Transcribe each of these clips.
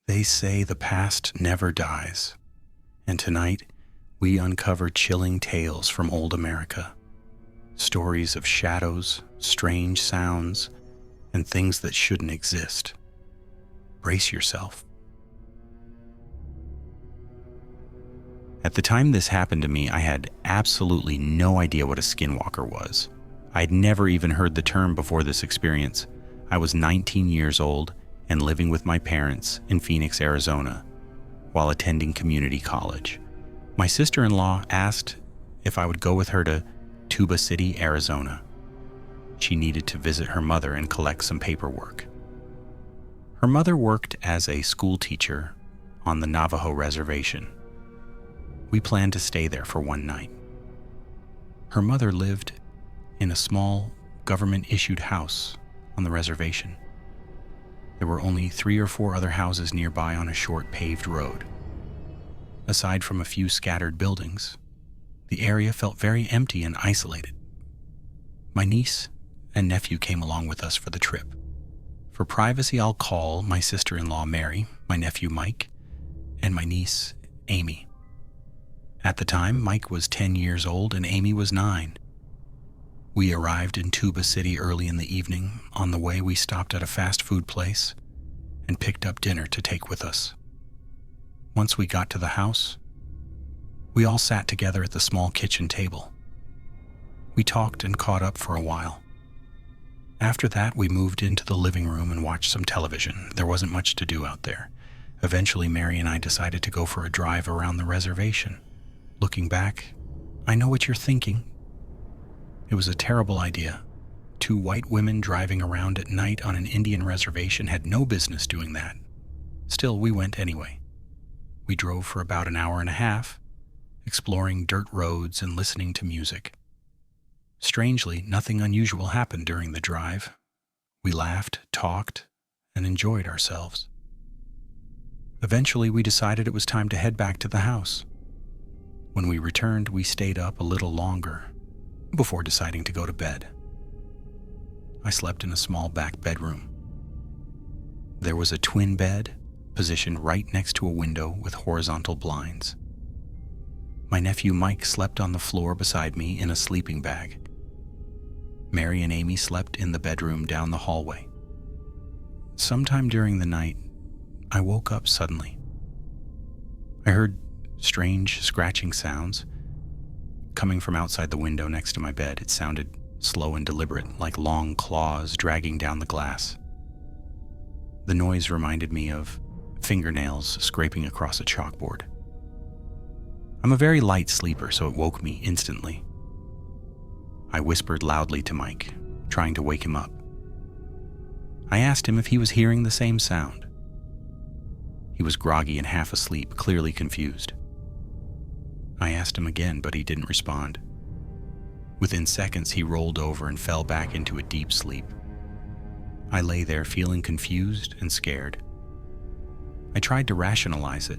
They say the past never dies, and tonight we uncover chilling tales from old America. Stories of shadows, strange sounds, and things that shouldn't exist. Brace yourself. At the time this happened to me, I had absolutely no idea what a skinwalker was. I'd never even heard the term before this experience. I was 19 years old and living with my parents in Phoenix, Arizona, while attending community college. My sister-in-law asked if I would go with her to Tuba City, Arizona. She needed to visit her mother and collect some paperwork. Her mother worked as a school teacher on the Navajo reservation. We planned to stay there for one night. Her mother lived in a small government-issued house on the reservation. There were only 3 or 4 other houses nearby on a short paved road. Aside from a few scattered buildings, the area felt very empty and isolated. My niece and nephew came along with us for the trip. For privacy, I'll call my sister-in-law Mary, my nephew Mike, and my niece Amy. At the time, Mike was 10 years old and Amy was 9. We arrived in Tuba City early in the evening. On the way, we stopped at a fast food place and picked up dinner to take with us. Once we got to the house, we all sat together at the small kitchen table. We talked and caught up for a while. After that, we moved into the living room and watched some television. There wasn't much to do out there. Eventually, Mary and I decided to go for a drive around the reservation. Looking back, I know what you're thinking. It was a terrible idea. 2 white women driving around at night on an Indian reservation had no business doing that. Still, we went anyway. We drove for about an hour and a half, exploring dirt roads and listening to music. Strangely, nothing unusual happened during the drive. We laughed, talked, and enjoyed ourselves. Eventually, we decided it was time to head back to the house. When we returned, we stayed up a little longer before deciding to go to bed. I slept in a small back bedroom. There was a twin bed positioned right next to a window with horizontal blinds. My nephew Mike slept on the floor beside me in a sleeping bag. Mary and Amy slept in the bedroom down the hallway. Sometime during the night, I woke up suddenly. I heard strange scratching sounds coming from outside the window next to my bed. It sounded slow and deliberate, like long claws dragging down the glass. The noise reminded me of fingernails scraping across a chalkboard. I'm a very light sleeper, so it woke me instantly. I whispered loudly to Mike, trying to wake him up. I asked him if he was hearing the same sound. He was groggy and half asleep, clearly confused. I asked him again, but he didn't respond. Within seconds, he rolled over and fell back into a deep sleep. I lay there feeling confused and scared. I tried to rationalize it,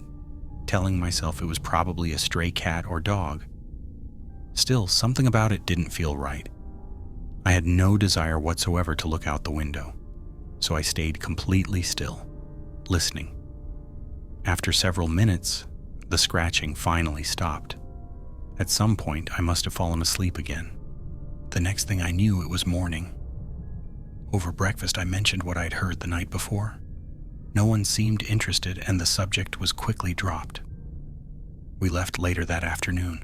telling myself it was probably a stray cat or dog. Still, something about it didn't feel right. I had no desire whatsoever to look out the window, so I stayed completely still, listening. After several minutes, the scratching finally stopped. At some point, I must have fallen asleep again. The next thing I knew, it was morning. Over breakfast, I mentioned what I'd heard the night before. No one seemed interested, and the subject was quickly dropped. We left later that afternoon.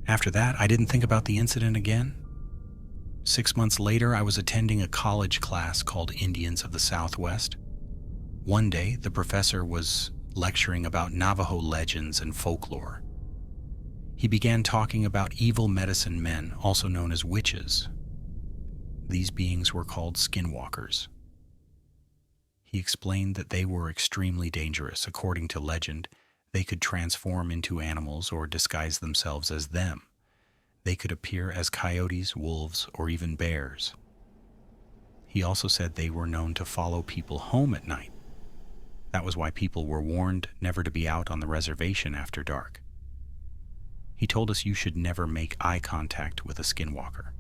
After that, I didn't think about the incident again. 6 months later, I was attending a college class called Indians of the Southwest. One day, the professor was lecturing about Navajo legends and folklore. He began talking about evil medicine men, also known as witches. These beings were called skinwalkers. He explained that they were extremely dangerous. According to legend, they could transform into animals or disguise themselves as them. They could appear as coyotes, wolves, or even bears. He also said they were known to follow people home at night. That was why people were warned never to be out on the reservation after dark. He told us you should never make eye contact with a skinwalker.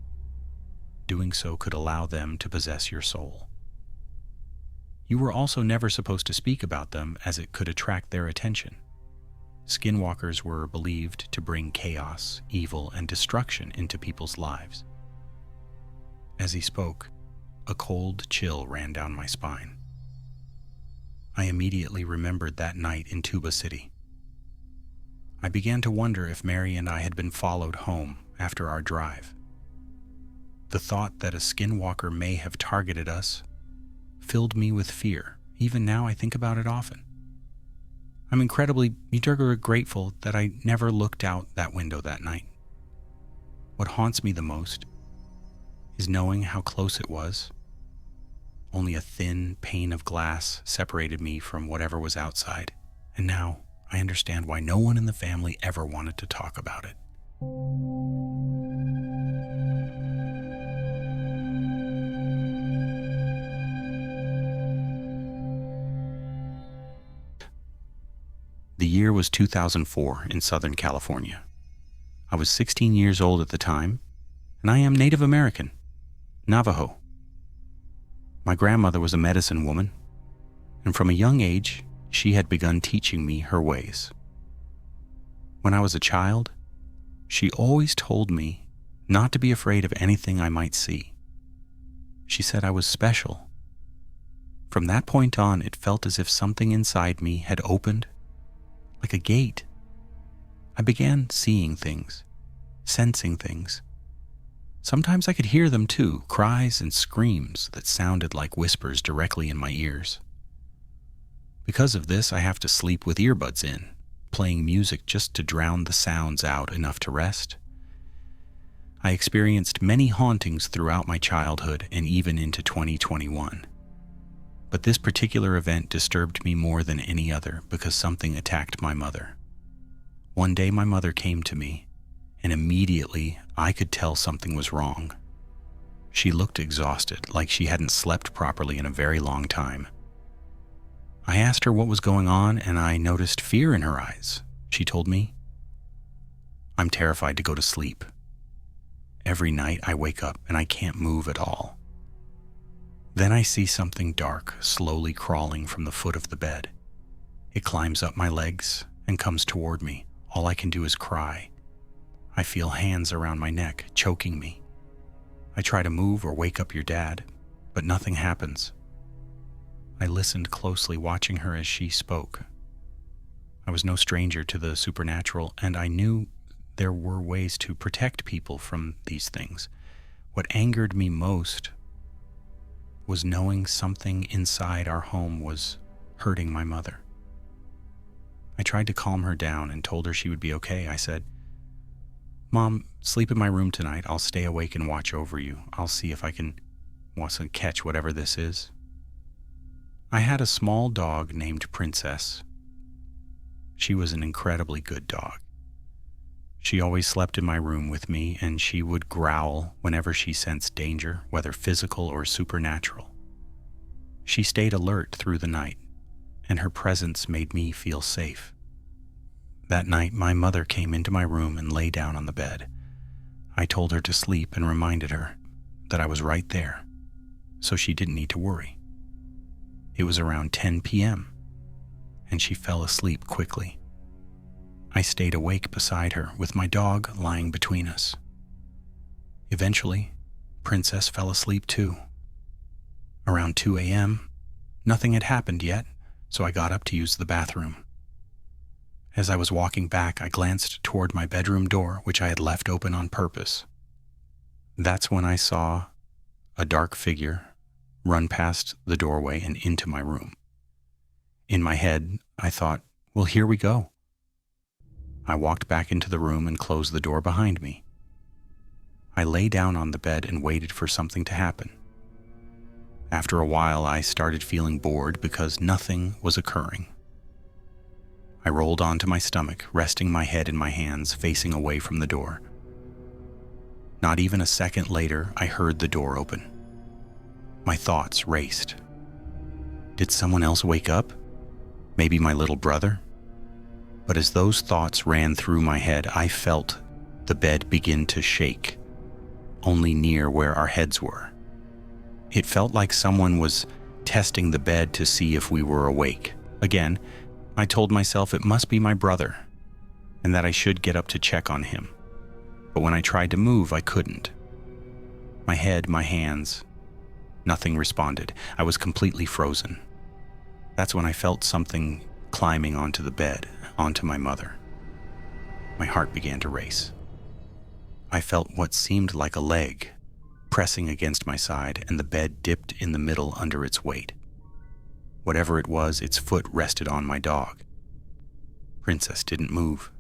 Doing so could allow them to possess your soul. You were also never supposed to speak about them as it could attract their attention. Skinwalkers were believed to bring chaos, evil, and destruction into people's lives. As he spoke, a cold chill ran down my spine. I immediately remembered that night in Tuba City. I began to wonder if Mary and I had been followed home after our drive. The thought that a skinwalker may have targeted us filled me with fear. Even now, I think about it often. I'm incredibly grateful that I never looked out that window that night. What haunts me the most is knowing how close it was. Only a thin pane of glass separated me from whatever was outside, and now I understand why no one in the family ever wanted to talk about it. The year was 2004 in Southern California. I was 16 years old at the time, and I am Native American, Navajo. My grandmother was a medicine woman, and from a young age, she had begun teaching me her ways. When I was a child, she always told me not to be afraid of anything I might see. She said I was special. From that point on, it felt as if something inside me had opened like a gate. I began seeing things, sensing things. Sometimes I could hear them too, cries and screams that sounded like whispers directly in my ears. Because of this, I have to sleep with earbuds in, playing music just to drown the sounds out enough to rest. I experienced many hauntings throughout my childhood and even into 2021. But this particular event disturbed me more than any other because something attacked my mother. One day my mother came to me, and immediately I could tell something was wrong. She looked exhausted, like she hadn't slept properly in a very long time. I asked her what was going on, and I noticed fear in her eyes. She told me, "I'm terrified to go to sleep. Every night I wake up and I can't move at all. Then I see something dark slowly crawling from the foot of the bed. It climbs up my legs and comes toward me. All I can do is cry. I feel hands around my neck, choking me. I try to move or wake up your dad, but nothing happens." I listened closely, watching her as she spoke. I was no stranger to the supernatural, and I knew there were ways to protect people from these things. What angered me most was knowing something inside our home was hurting my mother. I tried to calm her down and told her she would be okay. I said, "Mom, sleep in my room tonight. I'll stay awake and watch over you. I'll see if I can catch whatever this is." I had a small dog named Princess. She was an incredibly good dog. She always slept in my room with me, and she would growl whenever she sensed danger, whether physical or supernatural. She stayed alert through the night, and her presence made me feel safe. That night, my mother came into my room and lay down on the bed. I told her to sleep and reminded her that I was right there, so she didn't need to worry. It was around 10 p.m., and she fell asleep quickly. I stayed awake beside her with my dog lying between us. Eventually, Princess fell asleep too. Around 2 a.m., nothing had happened yet, so I got up to use the bathroom. As I was walking back, I glanced toward my bedroom door, which I had left open on purpose. That's when I saw a dark figure run past the doorway and into my room. In my head, I thought, well, here we go. I walked back into the room and closed the door behind me. I lay down on the bed and waited for something to happen. After a while, I started feeling bored because nothing was occurring. I rolled onto my stomach, resting my head in my hands, facing away from the door. Not even a second later, I heard the door open. My thoughts raced. Did someone else wake up? Maybe my little brother? But as those thoughts ran through my head, I felt the bed begin to shake, only near where our heads were. It felt like someone was testing the bed to see if we were awake. Again, I told myself it must be my brother, and that I should get up to check on him. But when I tried to move, I couldn't. My head, my hands, nothing responded. I was completely frozen. That's when I felt something climbing onto the bed, onto my mother. My heart began to race. I felt what seemed like a leg pressing against my side, and the bed dipped in the middle under its weight. Whatever it was, its foot rested on my dog. Princess didn't move.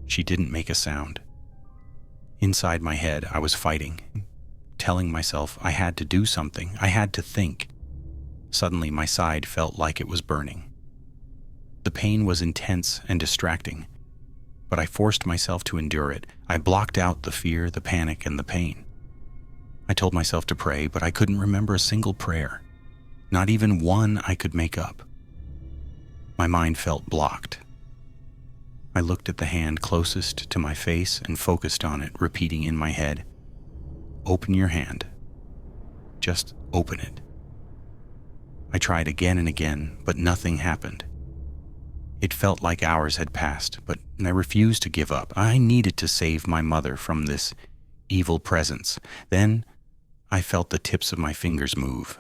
She didn't make a sound. Inside my head, I was fighting, telling myself I had to do something. I had to think. Suddenly, my side felt like it was burning. The pain was intense and distracting, but I forced myself to endure it. I blocked out the fear, the panic, and the pain. I told myself to pray, but I couldn't remember a single prayer. Not even one I could make up. My mind felt blocked. I looked at the hand closest to my face and focused on it, repeating in my head, "Open your hand. Just open it." I tried again and again, but nothing happened. It felt like hours had passed, but I refused to give up. I needed to save my mother from this evil presence. Then I felt the tips of my fingers move.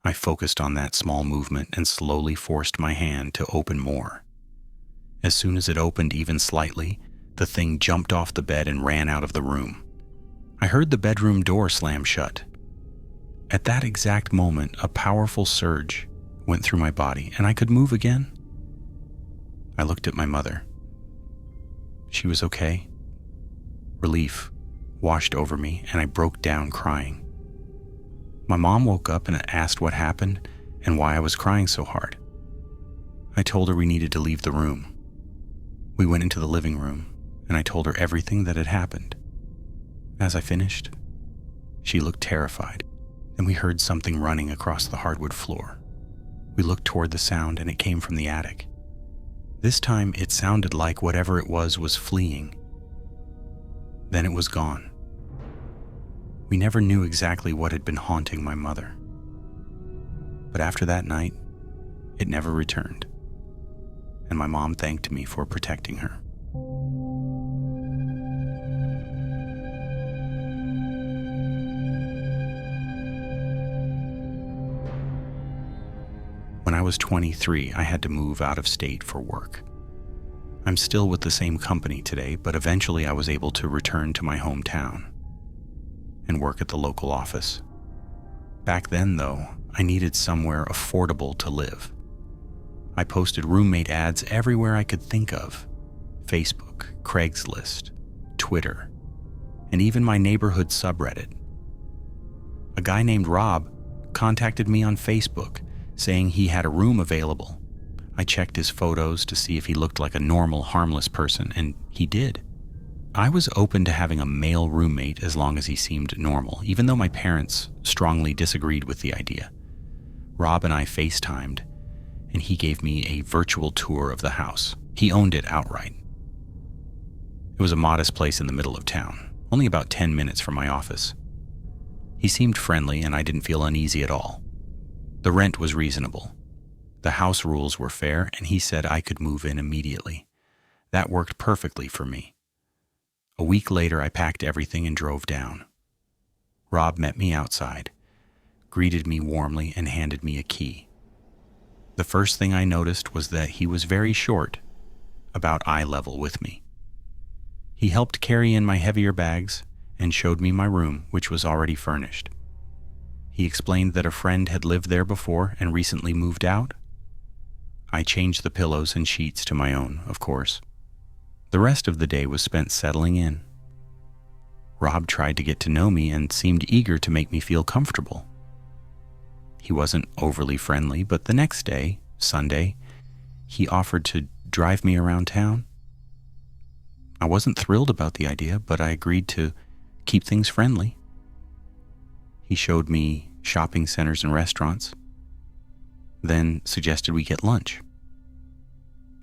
I focused on that small movement and slowly forced my hand to open more. As soon as it opened even slightly, the thing jumped off the bed and ran out of the room. I heard the bedroom door slam shut. At that exact moment, a powerful surge went through my body, and I could move again. I looked at my mother. She was okay. Relief washed over me, and I broke down crying. My mom woke up and asked what happened and why I was crying so hard. I told her we needed to leave the room. We went into the living room, and I told her everything that had happened. As I finished, she looked terrified. Then we heard something running across the hardwood floor. We looked toward the sound, and it came from the attic. This time, it sounded like whatever it was fleeing. Then it was gone. We never knew exactly what had been haunting my mother. But after that night, it never returned, and my mom thanked me for protecting her. When I was 23, I had to move out of state for work. I'm still with the same company today, but eventually I was able to return to my hometown and work at the local office. Back then, though, I needed somewhere affordable to live. I posted roommate ads everywhere I could think of: Facebook, Craigslist, Twitter, and even my neighborhood subreddit. A guy named Rob contacted me on Facebook saying he had a room available. I checked his photos to see if he looked like a normal, harmless person, and he did. I was open to having a male roommate as long as he seemed normal, even though my parents strongly disagreed with the idea. Rob and I FaceTimed, and he gave me a virtual tour of the house. He owned it outright. It was a modest place in the middle of town, only about 10 minutes from my office. He seemed friendly, and I didn't feel uneasy at all. The rent was reasonable. The house rules were fair, and he said I could move in immediately. That worked perfectly for me. A week later, I packed everything and drove down. Rob met me outside, greeted me warmly, and handed me a key. The first thing I noticed was that he was very short, about eye level with me. He helped carry in my heavier bags and showed me my room, which was already furnished. He explained that a friend had lived there before and recently moved out. I changed the pillows and sheets to my own, of course. The rest of the day was spent settling in. Rob tried to get to know me and seemed eager to make me feel comfortable. He wasn't overly friendly, but the next day, Sunday, he offered to drive me around town. I wasn't thrilled about the idea, but I agreed to keep things friendly. He showed me shopping centers and restaurants, then suggested we get lunch.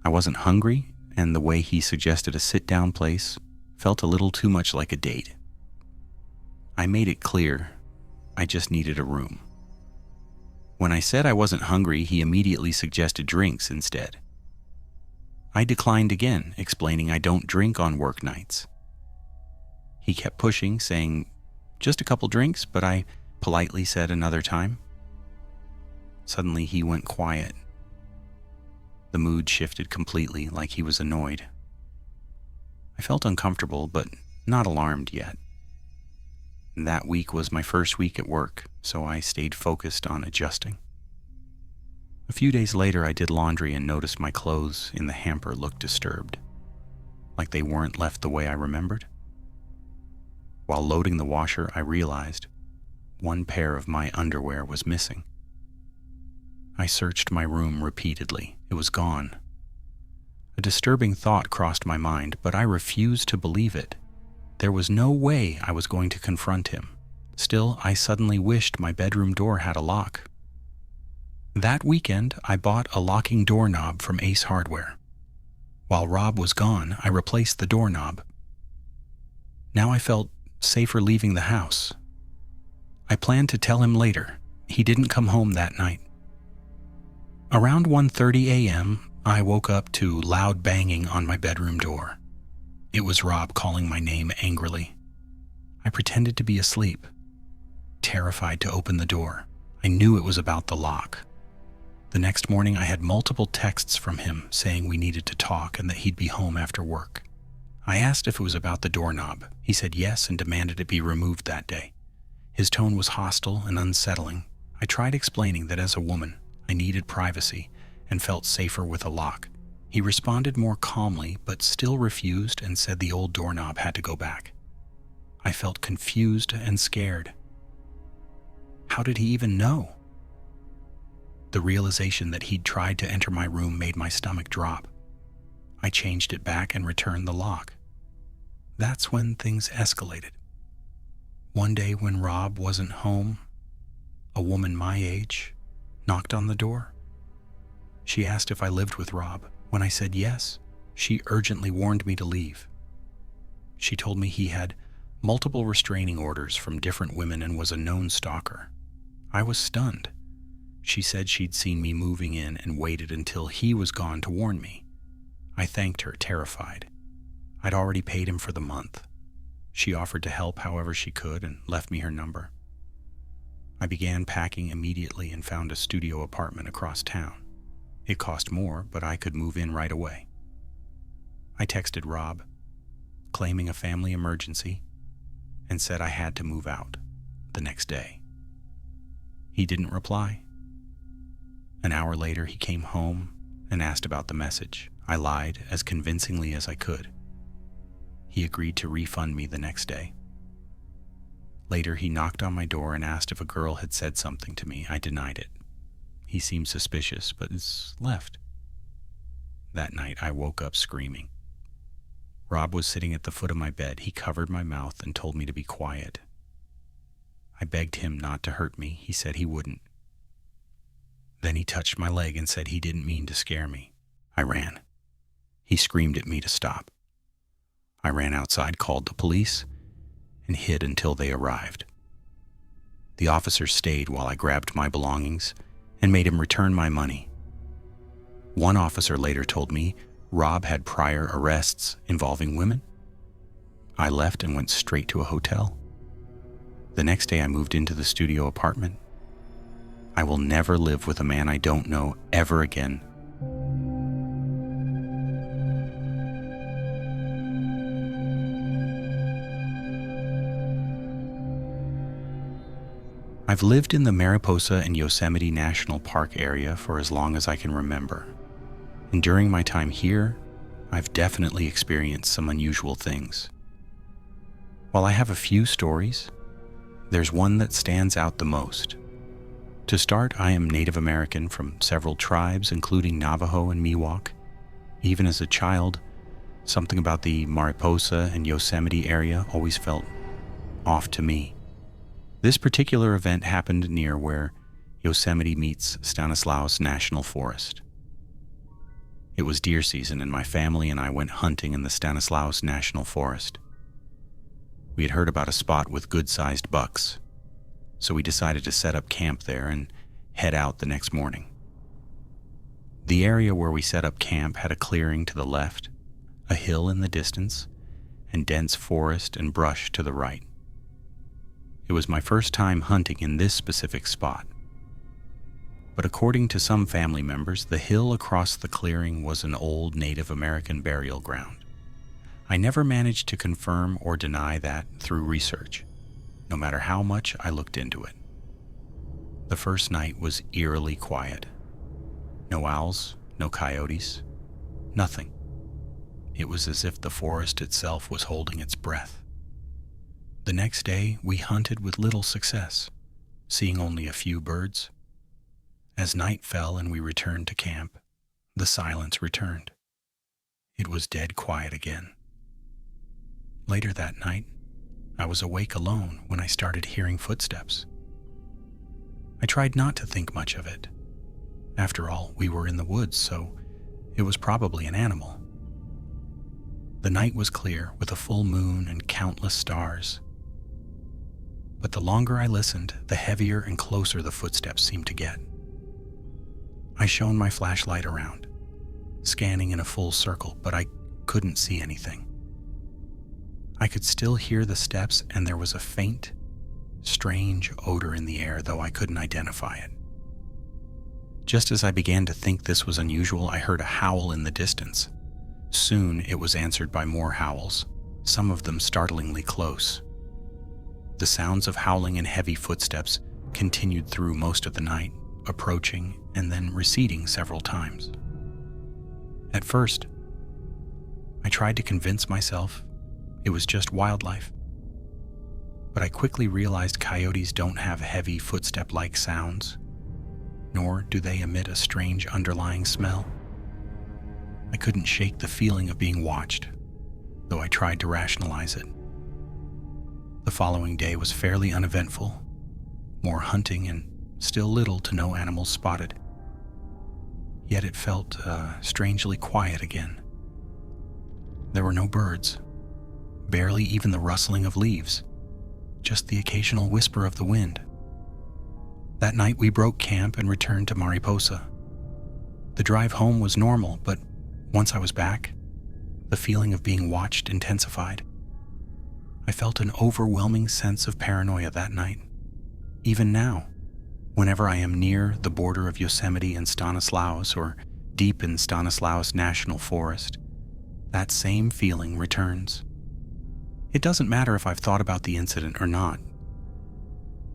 I wasn't hungry, and the way he suggested a sit-down place felt a little too much like a date. I made it clear I just needed a room. When I said I wasn't hungry, he immediately suggested drinks instead. I declined again, explaining I don't drink on work nights. He kept pushing, saying, "Just a couple drinks," but I politely said another time. Suddenly he went quiet. The mood shifted completely, like he was annoyed. I felt uncomfortable, but not alarmed yet. That week was my first week at work, so I stayed focused on adjusting. A few days later, I did laundry and noticed my clothes in the hamper looked disturbed, like they weren't left the way I remembered. While loading the washer, I realized one pair of my underwear was missing. I searched my room repeatedly. It was gone. A disturbing thought crossed my mind, but I refused to believe it. There was no way I was going to confront him. Still, I suddenly wished my bedroom door had a lock. That weekend, I bought a locking doorknob from Ace Hardware. While Rob was gone, I replaced the doorknob. Now I felt safer leaving the house. I planned to tell him later. He didn't come home that night. Around 1:30 a.m., I woke up to loud banging on my bedroom door. It was Rob calling my name angrily. I pretended to be asleep, terrified to open the door. I knew it was about the lock. The next morning, I had multiple texts from him saying we needed to talk and that he'd be home after work. I asked if it was about the doorknob. He said yes and demanded it be removed that day. His tone was hostile and unsettling. I tried explaining that as a woman, I needed privacy and felt safer with a lock. He responded more calmly, but still refused and said the old doorknob had to go back. I felt confused and scared. How did he even know? The realization that he'd tried to enter my room made my stomach drop. I changed it back and returned the lock. That's when things escalated. One day when Rob wasn't home, a woman my age knocked on the door. She asked if I lived with Rob. When I said yes, she urgently warned me to leave. She told me he had multiple restraining orders from different women and was a known stalker. I was stunned. She said she'd seen me moving in and waited until he was gone to warn me. I thanked her, terrified. I'd already paid him for the month. She offered to help however she could and left me her number. I began packing immediately and found a studio apartment across town. It cost more, but I could move in right away. I texted Rob, claiming a family emergency, and said I had to move out the next day. He didn't reply. An hour later, he came home and asked about the message. I lied as convincingly as I could. He agreed to refund me the next day. Later, he knocked on my door and asked if a girl had said something to me. I denied it. He seemed suspicious, but left. That night, I woke up screaming. Rob was sitting at the foot of my bed. He covered my mouth and told me to be quiet. I begged him not to hurt me. He said he wouldn't. Then he touched my leg and said he didn't mean to scare me. I ran. He screamed at me to stop. I ran outside, called the police, and hid until they arrived. The officers stayed while I grabbed my belongings and made him return my money. One officer later told me Rob had prior arrests involving women. I left and went straight to a hotel. The next day I moved into the studio apartment. I will never live with a man I don't know ever again. I've lived in the Mariposa and Yosemite National Park area for as long as I can remember. And during my time here, I've definitely experienced some unusual things. While I have a few stories, there's one that stands out the most. To start, I am Native American from several tribes, including Navajo and Miwok. Even as a child, something about the Mariposa and Yosemite area always felt off to me. This particular event happened near where Yosemite meets Stanislaus National Forest. It was deer season and my family and I went hunting in the Stanislaus National Forest. We had heard about a spot with good-sized bucks, so we decided to set up camp there and head out the next morning. The area where we set up camp had a clearing to the left, a hill in the distance, and dense forest and brush to the right. It was my first time hunting in this specific spot. But according to some family members, the hill across the clearing was an old Native American burial ground. I never managed to confirm or deny that through research, no matter how much I looked into it. The first night was eerily quiet. No owls, no coyotes, nothing. It was as if the forest itself was holding its breath. The next day, we hunted with little success, seeing only a few birds. As night fell and we returned to camp, the silence returned. It was dead quiet again. Later that night, I was awake alone when I started hearing footsteps. I tried not to think much of it. After all, we were in the woods, so it was probably an animal. The night was clear with a full moon and countless stars. But the longer I listened, the heavier and closer the footsteps seemed to get. I shone my flashlight around, scanning in a full circle, but I couldn't see anything. I could still hear the steps, and there was a faint, strange odor in the air, though I couldn't identify it. Just as I began to think this was unusual, I heard a howl in the distance. Soon it was answered by more howls, some of them startlingly close. The sounds of howling and heavy footsteps continued through most of the night, approaching and then receding several times. At first, I tried to convince myself it was just wildlife, but I quickly realized coyotes don't have heavy footstep-like sounds, nor do they emit a strange underlying smell. I couldn't shake the feeling of being watched, though I tried to rationalize it. The following day was fairly uneventful, more hunting and still little to no animals spotted. Yet it felt strangely quiet again. There were no birds, barely even the rustling of leaves, just the occasional whisper of the wind. That night we broke camp and returned to Mariposa. The drive home was normal, but once I was back, the feeling of being watched intensified. I felt an overwhelming sense of paranoia that night. Even now, whenever I am near the border of Yosemite and Stanislaus or deep in Stanislaus National Forest, that same feeling returns. It doesn't matter if I've thought about the incident or not.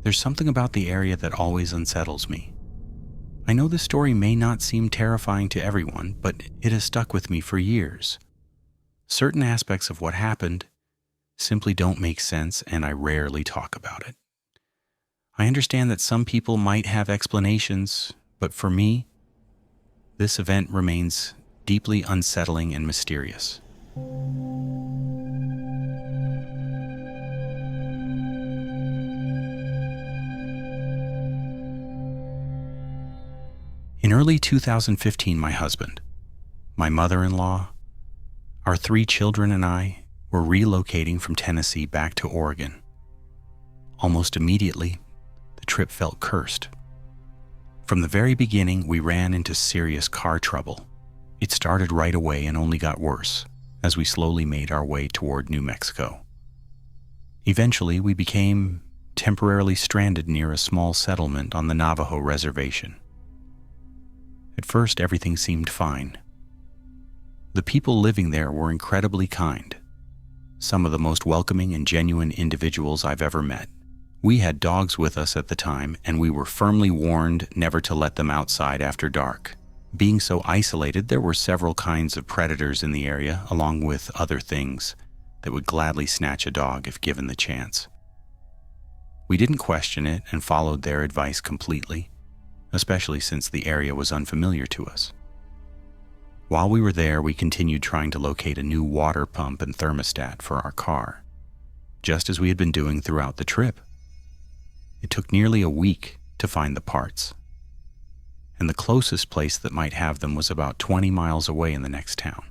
There's something about the area that always unsettles me. I know this story may not seem terrifying to everyone, but it has stuck with me for years. Certain aspects of what happened simply don't make sense, and I rarely talk about it. I understand that some people might have explanations, but for me, this event remains deeply unsettling and mysterious. In early 2015, my husband, my mother-in-law, our 3 children and I were relocating from Tennessee back to Oregon. Almost immediately, the trip felt cursed. From the very beginning, we ran into serious car trouble. It started right away and only got worse as we slowly made our way toward New Mexico. Eventually, we became temporarily stranded near a small settlement on the Navajo reservation. At first, everything seemed fine. The people living there were incredibly kind, some of the most welcoming and genuine individuals I've ever met. We had dogs with us at the time, and we were firmly warned never to let them outside after dark. Being so isolated, there were several kinds of predators in the area, along with other things that would gladly snatch a dog if given the chance. We didn't question it and followed their advice completely, especially since the area was unfamiliar to us. While we were there, we continued trying to locate a new water pump and thermostat for our car, just as we had been doing throughout the trip. It took nearly a week to find the parts, and the closest place that might have them was about 20 miles away in the next town.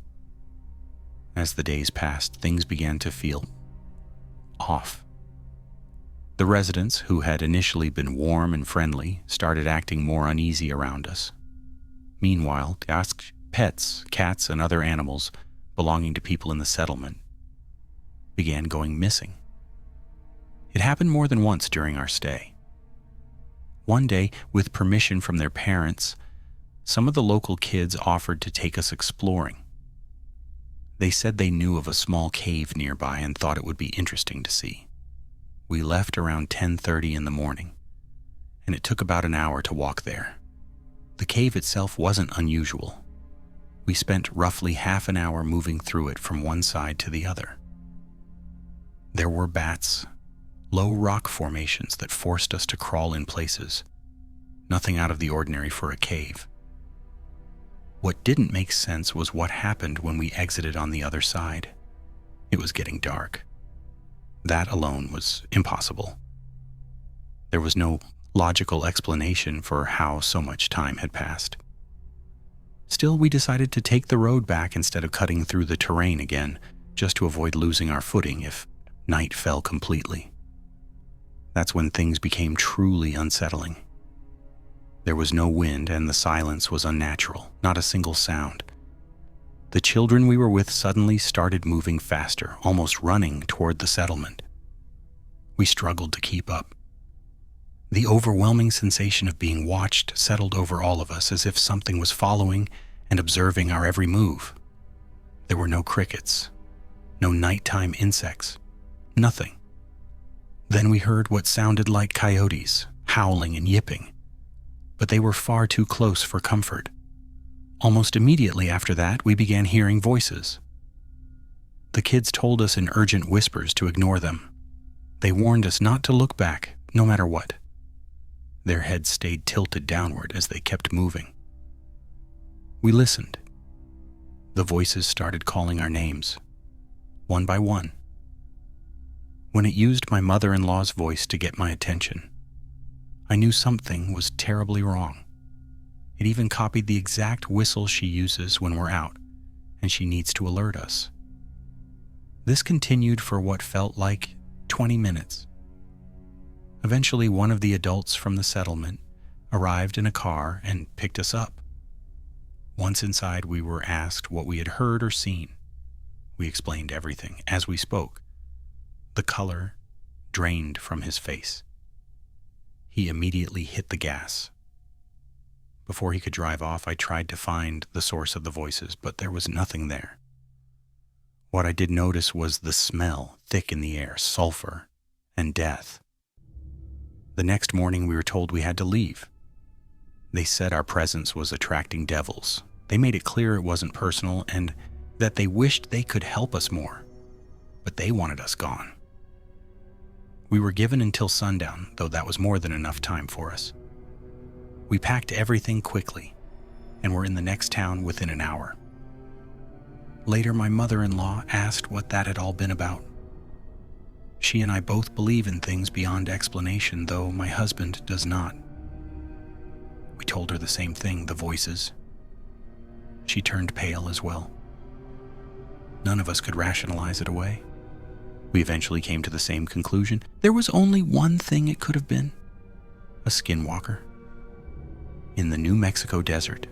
As the days passed, things began to feel off. The The residents, who had initially been warm and friendly, started acting more uneasy around us. Meanwhile, pets, cats, and other animals belonging to people in the settlement began going missing. It happened more than once during our stay. One day, with permission from their parents, some of the local kids offered to take us exploring. They said they knew of a small cave nearby and thought it would be interesting to see. We left around 10:30 in the morning, and it took about an hour to walk there. The cave itself wasn't unusual. We spent roughly half an hour moving through it from one side to the other. There were bats, low rock formations that forced us to crawl in places. Nothing out of the ordinary for a cave. What didn't make sense was what happened when we exited on the other side. It was getting dark. That alone was impossible. There was no logical explanation for how so much time had passed. Still, we decided to take the road back instead of cutting through the terrain again, just to avoid losing our footing if night fell completely. That's when things became truly unsettling. There was no wind and the silence was unnatural, not a single sound. The children we were with suddenly started moving faster, almost running toward the settlement. We struggled to keep up. The overwhelming sensation of being watched settled over all of us as if something was following and observing our every move. There were no crickets, no nighttime insects, nothing. Then we heard what sounded like coyotes, howling and yipping, but they were far too close for comfort. Almost immediately after that, we began hearing voices. The kids told us in urgent whispers to ignore them. They warned us not to look back, no matter what. Their heads stayed tilted downward as they kept moving. We listened. The voices started calling our names, one by one. When it used my mother-in-law's voice to get my attention, I knew something was terribly wrong. It even copied the exact whistle she uses when we're out, and she needs to alert us. This continued for what felt like 20 minutes. Eventually, one of the adults from the settlement arrived in a car and picked us up. Once inside, we were asked what we had heard or seen. We explained everything as we spoke. The color drained from his face. He immediately hit the gas. Before he could drive off, I tried to find the source of the voices, but there was nothing there. What I did notice was the smell, thick in the air, sulfur, and death. The next morning, we were told we had to leave. They said our presence was attracting devils. They made it clear it wasn't personal and that they wished they could help us more, but they wanted us gone. We were given until sundown, though that was more than enough time for us. We packed everything quickly and were in the next town within an hour. Later, my mother-in-law asked what that had all been about. She and I both believe in things beyond explanation, though my husband does not. We told her the same thing, the voices. She turned pale as well. None of us could rationalize it away. We eventually came to the same conclusion. There was only one thing it could have been: a skinwalker. In the New Mexico desert,